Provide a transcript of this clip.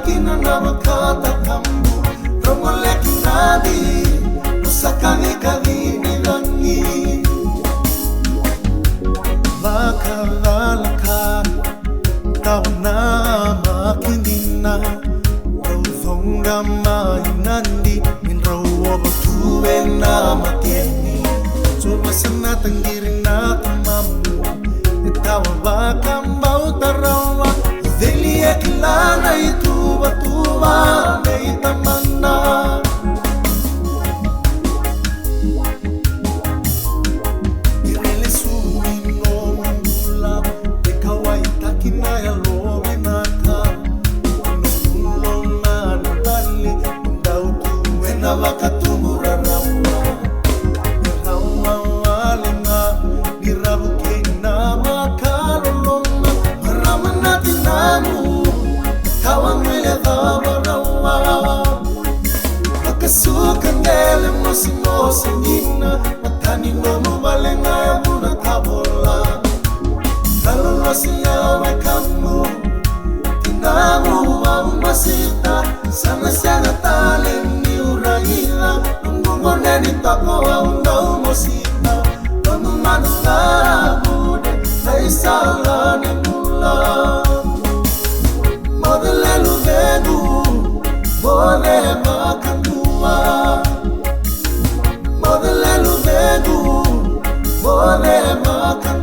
kina na makata kambu romole kinadi usakani kadini langi makalala tao na makinina rau thonga mainandi min rau oba tuwe na matieni Cuma sana tenggiri na tamamu Itawa baka mau tarawa Ideli ekilana ituba tuba Neitamana Irele sumino mula Ekawa itakina ya lobe naka Nulo na nubali Ndau tuwe na wakatumura rawa Sukandele mosi mosi nina matani no mubale na muna tabola Kalo losi yawe kamu Tinamu mamasita Sana siaga tale ni uraila Nungungo neni tako wa undau mosita Tomu manu bude Naisala ni mula Modelelu vegu Mole makandu Modelelu vegu, mole makan